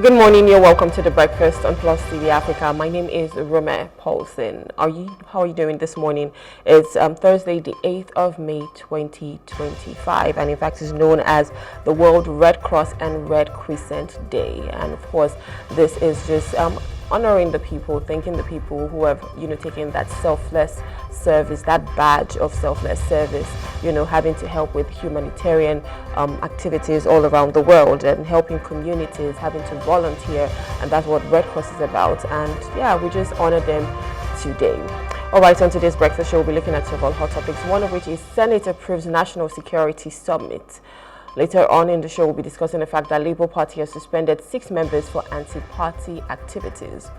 Good morning, you're welcome to the breakfast on Plus TV Africa. My name is Rome Paulson. How are you doing this morning? It's Thursday, the 8th of May 2025, and in fact is known as the World Red Cross and Red Crescent Day. And of course, this is just honoring the people, thanking the people who have, taken that selfless service, that badge of selfless service, having to help with humanitarian activities all around the world and helping communities, having to volunteer, and that's what Red Cross is about. And yeah, we just honor them today. All right, on today's breakfast show, we'll be looking at several hot topics, one of which is Senate approves National Security Summit. Later on in the show, we'll be discussing the fact that Labour Party has suspended 6 members for anti-party activities.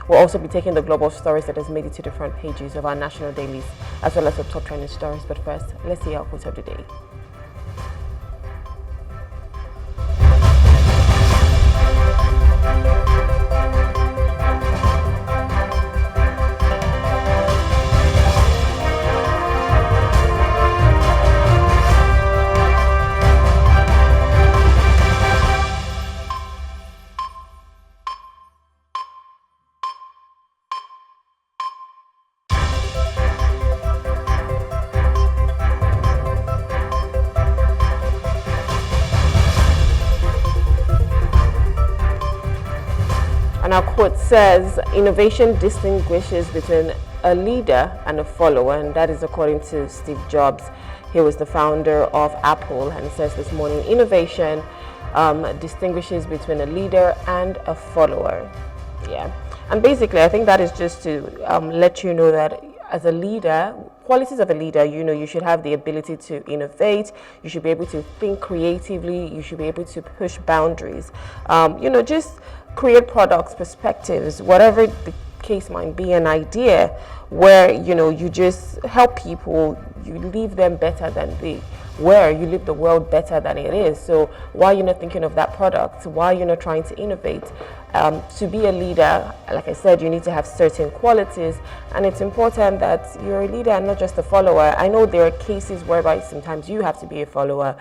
We'll also be taking the global stories that has made it to the front pages of our national dailies, as well as the top trending stories. But first, let's see our quote of the day. And our quote says, innovation distinguishes between a leader and a follower, and that is according to Steve Jobs. He was the founder of Apple, and he says this morning, innovation distinguishes between a leader and a follower. Yeah, and basically I think that is just to let you know that as a leader, qualities of a leader, you should have the ability to innovate, you should be able to think creatively, you should be able to push boundaries, just create products, perspectives, whatever the case might be, an idea where, you just help people, you leave them better than they were, you leave the world better than it is. So why are you not thinking of that product? Why are you not trying to innovate? To be a leader, like I said, you need to have certain qualities, and it's important that you're a leader and not just a follower. I know there are cases whereby sometimes you have to be a follower,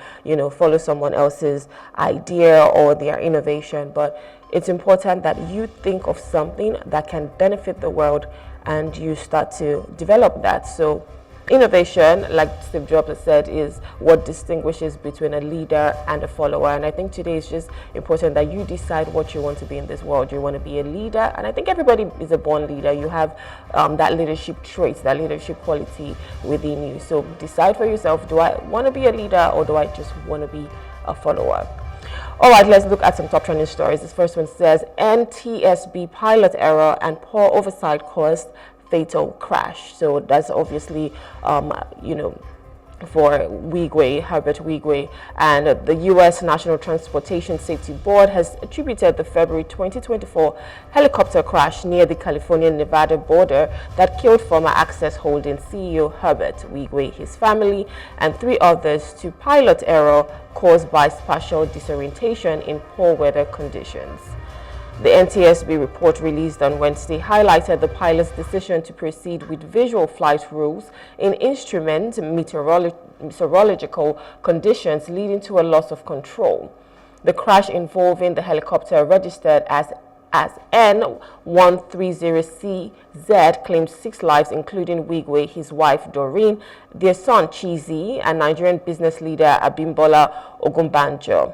follow someone else's idea or their innovation, but it's important that you think of something that can benefit the world and you start to develop that. So innovation, like Steve Jobs has said, is what distinguishes between a leader and a follower. And I think today is just important that you decide what you want to be in this world. You want to be a leader, and I think everybody is a born leader. You have that leadership trait, that leadership quality within you. So decide for yourself, do I want to be a leader or do I just want to be a follower? All right, let's look at some top trending stories. This first one says, NTSB pilot error and poor oversight caused fatal crash. So that's obviously, for Wigwe, Herbert Wigwe, and the U.S. National Transportation Safety Board has attributed the February 2024 helicopter crash near the California-Nevada border that killed former Access Holdings CEO Herbert Wigwe, his family, and 3 others to pilot error caused by spatial disorientation in poor weather conditions. The NTSB report released on Wednesday highlighted the pilot's decision to proceed with visual flight rules in instrument meteorological conditions, leading to a loss of control. The crash involving the helicopter, registered as N130CZ, claimed 6 lives, including Wigwe, his wife Doreen, their son Chizi, and Nigerian business leader Abimbola Ogunbanjo.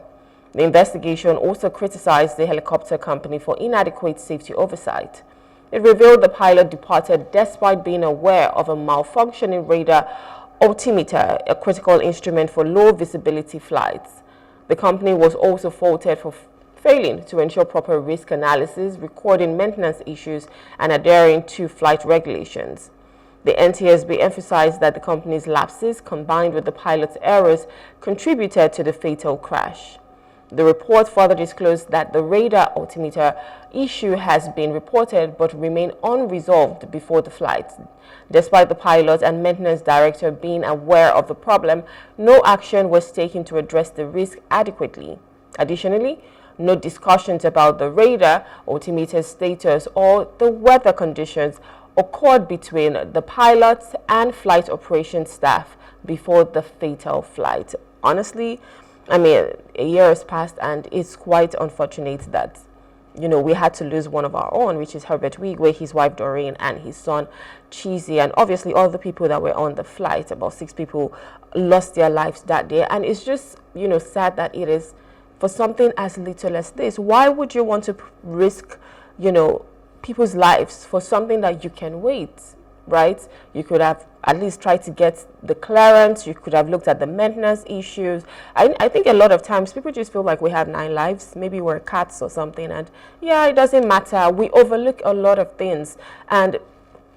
The investigation also criticized the helicopter company for inadequate safety oversight. It revealed the pilot departed despite being aware of a malfunctioning radar altimeter, a critical instrument for low visibility flights. The company was also faulted for failing to ensure proper risk analysis, recording maintenance issues, and adhering to flight regulations. The NTSB emphasized that the company's lapses, combined with the pilot's errors, contributed to the fatal crash. The report further disclosed that the radar altimeter issue has been reported but remained unresolved before the flight. Despite the pilot and maintenance director being aware of the problem, no action was taken to address the risk adequately. Additionally, no discussions about the radar altimeter status or the weather conditions occurred between the pilots and flight operations staff before the fatal flight. Honestly, I mean, a year has passed and it's quite unfortunate that we had to lose one of our own, which is Herbert Wigwe, his wife Doreen, and his son Chizi, and obviously all the people that were on the flight. About 6 people lost their lives that day, and it's just sad that it is for something as little as this. Why would you want to risk people's lives for something that you can wait, right? You could have at least tried to get the clearance. You could have looked at the maintenance issues. I think a lot of times people just feel like we have 9 lives. Maybe we're cats or something. And yeah, it doesn't matter. We overlook a lot of things. And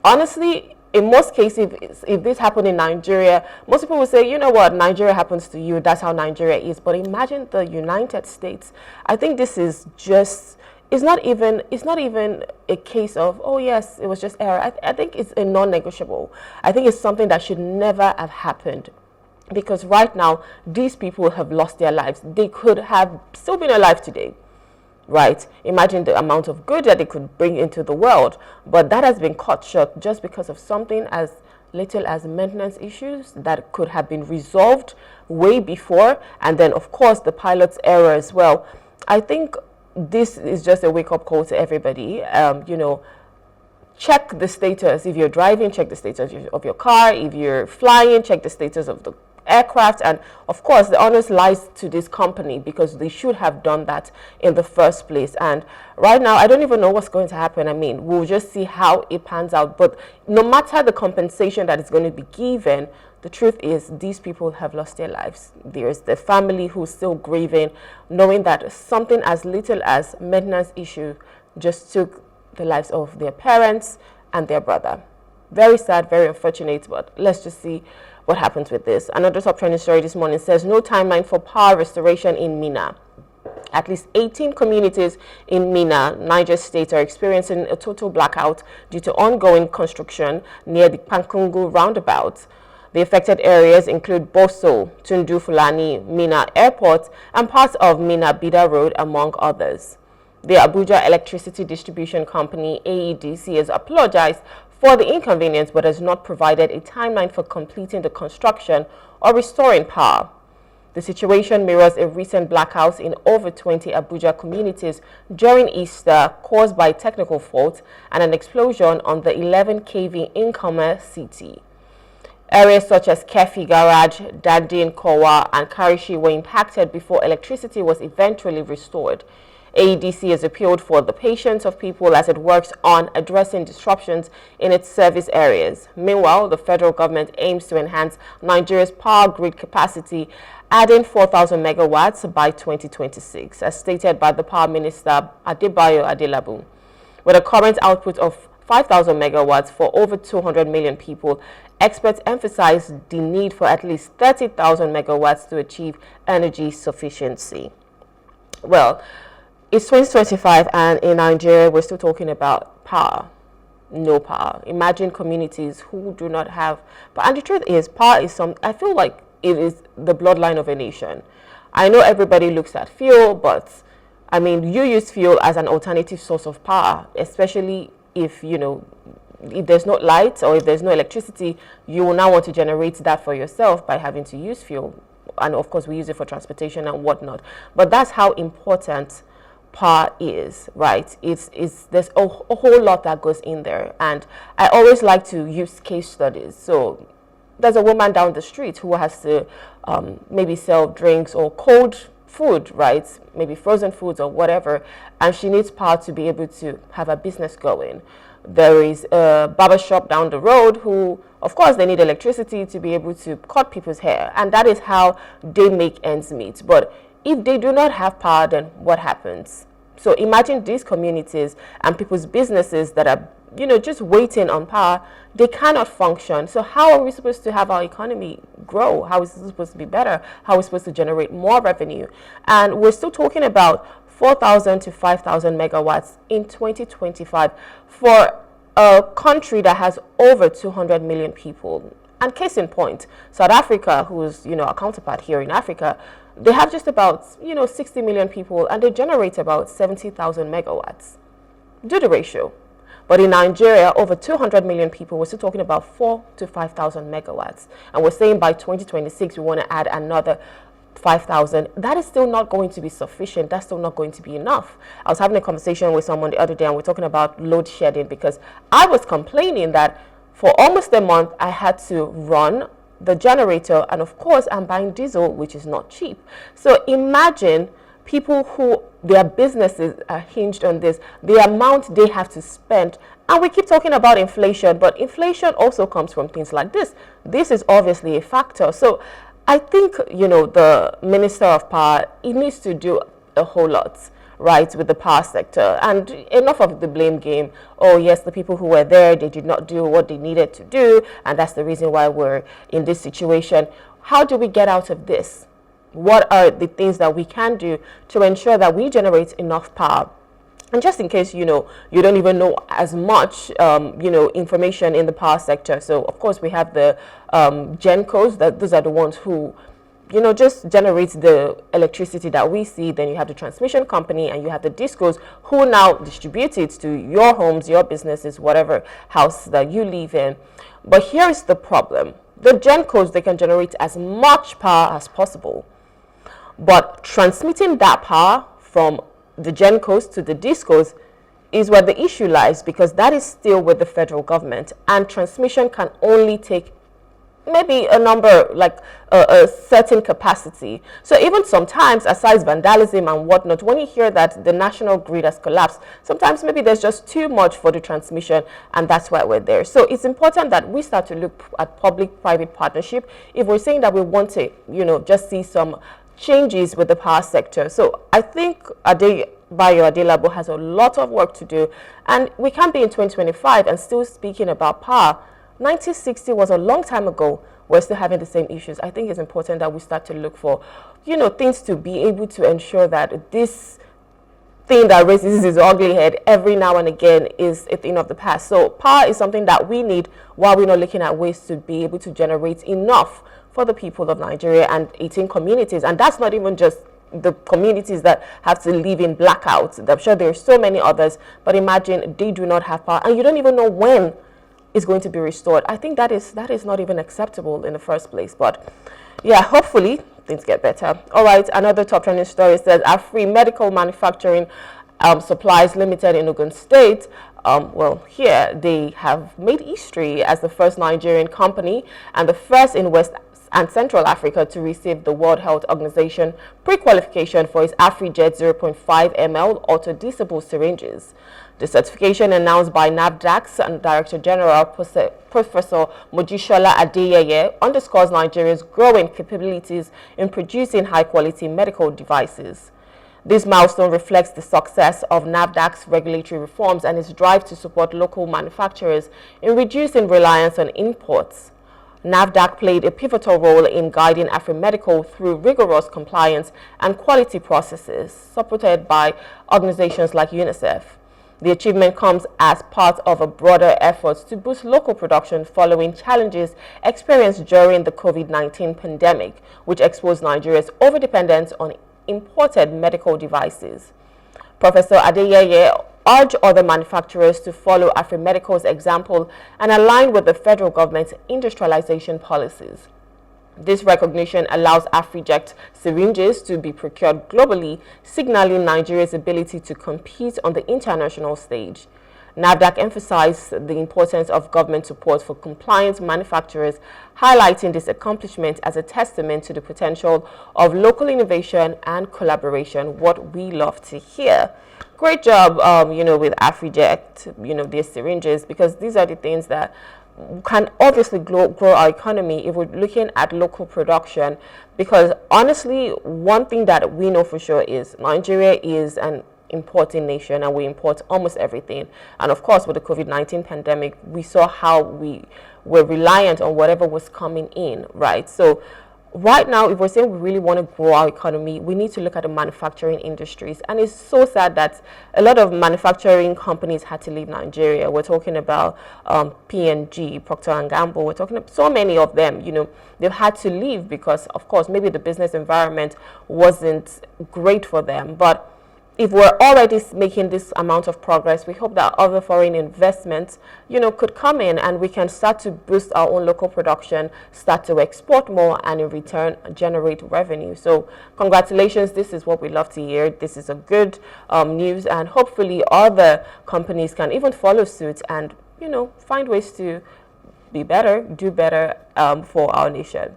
honestly, in most cases, if this happened in Nigeria, most people will say, you know what, Nigeria happens to you. That's how Nigeria is. But imagine the United States. I think this is just... It's not even a case of, oh yes, it was just error. I think it's a non-negotiable. I think it's something that should never have happened, because right now these people have lost their lives. They could have still been alive today, right? Imagine the amount of good that they could bring into the world, but that has been cut short just because of something as little as maintenance issues that could have been resolved way before, and then of course the pilot's error as well. I think this is just a wake-up call to everybody. Check the status. If you're driving, check the status of your car. If you're flying, check the status of the aircraft. And of course, the onus lies to this company, because they should have done that in the first place. And right now, I don't even know what's going to happen. I mean, we'll just see how it pans out. But no matter the compensation that is going to be given, the truth is these people have lost their lives. There's the family who's still grieving, knowing that something as little as maintenance issue just took the lives of their parents and their brother. Very sad, very unfortunate, but let's just see what happens with this. Another top trending story this morning says no timeline for power restoration in Minna. At least 18 communities in Minna, Niger State, are experiencing a total blackout due to ongoing construction near the Pankungu roundabout. The affected areas include Boso, Tundu Fulani, Minna Airport, and parts of Minna Bida Road, among others. The Abuja Electricity Distribution Company, AEDC, has apologized for the inconvenience but has not provided a timeline for completing the construction or restoring power. The situation mirrors a recent blackout in over 20 Abuja communities during Easter, caused by technical fault and an explosion on the 11 kV Incomer city. Areas such as Kefi Garage, Dandin, Kowa, and Karishi were impacted before electricity was eventually restored. AEDC has appealed for the patience of people as it works on addressing disruptions in its service areas. Meanwhile, the federal government aims to enhance Nigeria's power grid capacity, adding 4,000 megawatts by 2026, as stated by the Power Minister Adebayo Adelabu. With a current output of 5,000 megawatts for over 200 million people, experts emphasize the need for at least 30,000 megawatts to achieve energy sufficiency. Well, it's 2025 and in Nigeria we're still talking about power. No power. Imagine communities who do not have power. And the truth is, power is I feel like it is the bloodline of a nation. I know everybody looks at fuel, but I mean, you use fuel as an alternative source of power, especially if if there's no light or if there's no electricity, you will now want to generate that for yourself by having to use fuel. And of course, we use it for transportation and whatnot. But that's how important power is, right? There's a whole lot that goes in there. And I always like to use case studies. So there's a woman down the street who has to maybe sell drinks or cold food, right? Maybe frozen foods or whatever. And she needs power to be able to have a business going. There is a barber shop down the road who, of course, they need electricity to be able to cut people's hair. And that is how they make ends meet. But if they do not have power, then what happens? So imagine these communities and people's businesses that are, just waiting on power. They cannot function. So how are we supposed to have our economy grow? How is it supposed to be better? How are we supposed to generate more revenue? And we're still talking about 4,000 to 5,000 megawatts in 2025 for a country that has over 200 million people. And case in point, South Africa, who's, our counterpart here in Africa, they have just about, 60 million people and they generate about 70,000 megawatts. Do the ratio. But in Nigeria, over 200 million people, we're still talking about 4,000 to 5,000 megawatts. And we're saying by 2026, we want to add another 5,000, that is still not going to be sufficient. That's still not going to be enough. I was having a conversation with someone the other day, and we're talking about load shedding, because I was complaining that for almost a month I had to run the generator, and of course I'm buying diesel, which is not cheap. So imagine people who their businesses are hinged on this, the amount they have to spend. And we keep talking about inflation, but inflation also comes from things like this. This is obviously a factor. So I think, the Minister of Power, he needs to do a whole lot, right, with the power sector. And enough of the blame game. Oh, yes, the people who were there, they did not do what they needed to do, and that's the reason why we're in this situation. How do we get out of this? What are the things that we can do to ensure that we generate enough power? And just in case, you don't even know as much, information in the power sector. So, of course, we have the GenCos. Those are the ones who, just generate the electricity that we see. Then you have the transmission company, and you have the discos who now distribute it to your homes, your businesses, whatever house that you live in. But here is the problem. The GenCos, they can generate as much power as possible. But transmitting that power from the GenCos to the discos is where the issue lies, because that is still with the federal government, and transmission can only take maybe a number, like a certain capacity. So even sometimes, aside vandalism and whatnot, when you hear that the national grid has collapsed, sometimes maybe there's just too much for the transmission, and that's why we're there. So it's important that we start to look at public-private partnership if we're saying that we want to, just see some changes with the power sector. So I think Bayo Adelabo has a lot of work to do, and we can't be in 2025 and still speaking about power. 1960 was a long time ago. We're still having the same issues. I think it's important that we start to look for, things to be able to ensure that this thing that raises its ugly head every now and again is a thing of the past. So power is something that we need, while we're not looking at ways to be able to generate enough for the people of Nigeria and 18 communities. And that's not even just the communities that have to live in blackouts. I'm sure there are so many others, but imagine they do not have power, and you don't even know when it's going to be restored. I think that is not even acceptable in the first place. But yeah, hopefully things get better. All right, another top trending story says Afri Medical Manufacturing Supplies Limited in Ogun State. Well, here they have made history as the first Nigerian company and the first in West and Central Africa to receive the World Health Organization pre-qualification for its AfriJet 0.5 ml auto-disable syringes. The certification, announced by NAFDAC's and Director General Professor Mojishola Adeyeye, underscores Nigeria's growing capabilities in producing high-quality medical devices. This milestone reflects the success of NAFDAC's regulatory reforms and its drive to support local manufacturers in reducing reliance on imports. NAFDAC played a pivotal role in guiding AfriMedical through rigorous compliance and quality processes, supported by organizations like UNICEF. The achievement comes as part of a broader effort to boost local production following challenges experienced during the COVID-19 pandemic, which exposed Nigeria's overdependence on imported medical devices. Professor Adeyeye urged other manufacturers to follow AfriMedical's example and align with the federal government's industrialization policies. This recognition allows AfriJet syringes to be procured globally, signaling Nigeria's ability to compete on the international stage. NAFDAC emphasized the importance of government support for compliant manufacturers, highlighting this accomplishment as a testament to the potential of local innovation and collaboration. What we love to hear. Great job, with AfriJet, their syringes, because these are the things that can obviously grow our economy if we're looking at local production. Because honestly, one thing that we know for sure is Nigeria is an importing nation, and we import almost everything. And of course, with the COVID-19 pandemic, we saw how we were reliant on whatever was coming in, right? So right now, if we're saying we really want to grow our economy, we need to look at the manufacturing industries. And it's so sad that a lot of manufacturing companies had to leave Nigeria. We're talking about P&G, Procter & Gamble. We're talking about so many of them, they've had to leave because, of course, maybe the business environment wasn't great for them. But if we're already making this amount of progress, we hope that other foreign investments, could come in and we can start to boost our own local production, start to export more, and in return generate revenue. So congratulations, this is what we love to hear. This is a good news, and hopefully other companies can even follow suit and, find ways to be better, do better for our nation.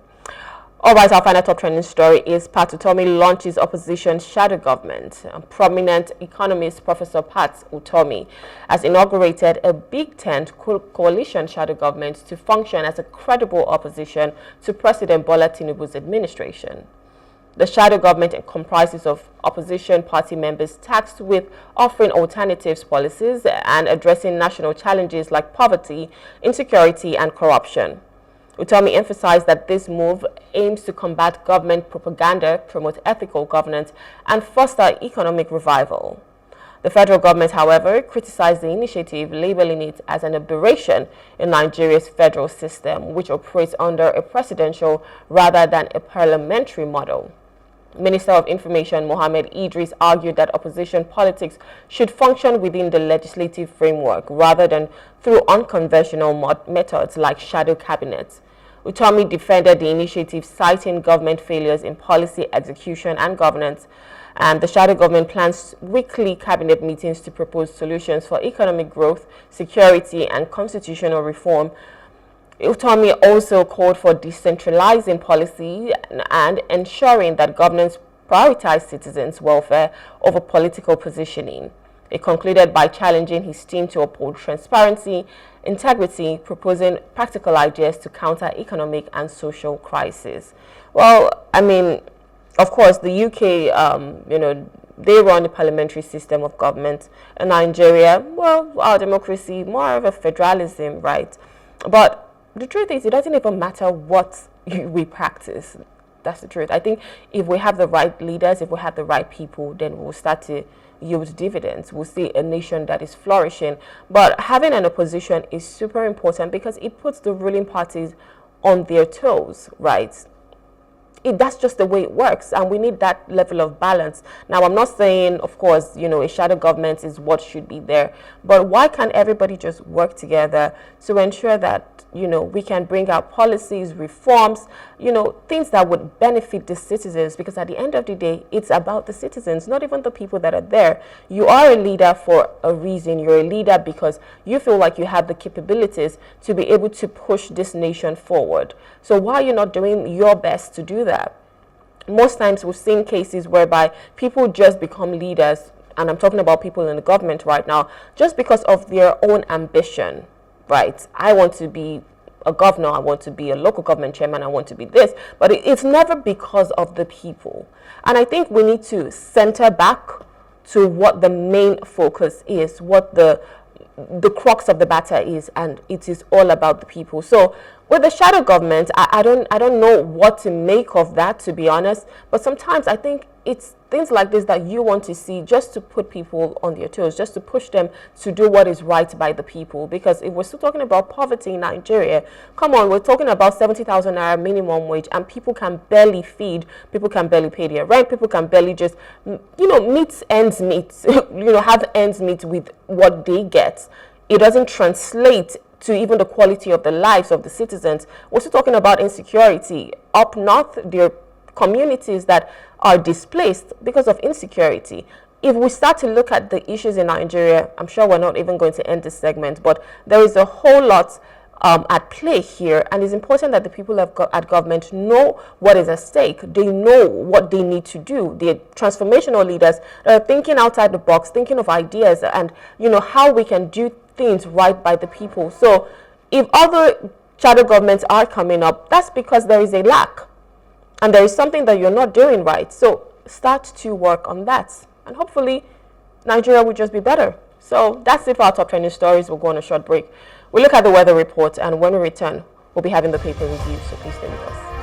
All right, our final top trending story is Pat Utomi launches opposition shadow government. Prominent economist Professor Pat Utomi has inaugurated a big tent coalition shadow government to function as a credible opposition to President Bola Tinubu's administration. The shadow government comprises of opposition party members tasked with offering alternatives policies and addressing national challenges like poverty, insecurity, and corruption. Utomi emphasized that this move aims to combat government propaganda, promote ethical governance, and foster economic revival. The federal government, however, criticized the initiative, labeling it as an aberration in Nigeria's federal system, which operates under a presidential rather than a parliamentary model. Minister of Information Mohammed Idris argued that opposition politics should function within the legislative framework rather than through unconventional methods like shadow cabinets. Utomi defended the initiative, citing government failures in policy execution and governance, and the shadow government plans weekly cabinet meetings to propose solutions for economic growth, security, and constitutional reform. Utomi also called for decentralizing policy and ensuring that governments prioritize citizens' welfare over political positioning. It concluded by challenging his team to uphold transparency, integrity, proposing practical ideas to counter economic and social crisis. Well, I mean, of course, the UK, they run the parliamentary system of government. In Nigeria, well, our democracy, more of a federalism, right? But the truth is, it doesn't even matter what we practice. That's the truth. I think if we have the right leaders, if we have the right people, then we'll start to yield dividends. We'll see a nation that is flourishing. But having an opposition is super important because it puts the ruling parties on their toes, right? That's just the way it works, and we need that level of balance. Now, I'm not saying, of course, a shadow government is what should be there, but why can't everybody just work together to ensure that we can bring out policies, reforms, things that would benefit the citizens? Because at the end of the day, it's about the citizens, not even the people that are there. You are a leader for a reason. You're a leader because you feel like you have the capabilities to be able to push this nation forward. So why are you not doing your best to do that? Most times we've seen cases whereby people just become leaders, and I'm talking about people in the government right now, just because of their own ambition. Right, I want to be a governor, I want to be a local government chairman, I want to be this, but it's never because of the people. And I think we need to center back to what the main focus is, what the crux of the matter is, and it is all about the people. So with the shadow government, I don't know what to make of that, to be honest, but sometimes I think it's things like this that you want to see just to put people on their toes, just to push them to do what is right by the people. Because if we're still talking about poverty in Nigeria, come on, we're talking about 70,000 naira minimum wage, and people can barely feed, people can barely pay their rent, people can barely just, meet ends meet, have ends meet with what they get. It doesn't translate to even the quality of the lives of the citizens. We're still talking about insecurity. Up north, there are communities that are displaced because of insecurity. If we start to look at the issues in Nigeria, I'm sure we're not even going to end this segment, but there is a whole lot at play here, and it's important that the people at government know what is at stake. They know what they need to do. They're transformational leaders that are thinking outside the box, thinking of ideas and how we can do things right by the people. So if other shadow governments are coming up, that's because there is a lack and there is something that you're not doing right. So start to work on that, and hopefully Nigeria will just be better. So that's it for our top trending stories. We'll go on a short break. We'll look at the weather report, and when we return, we'll be having the paper review, so please stay with us.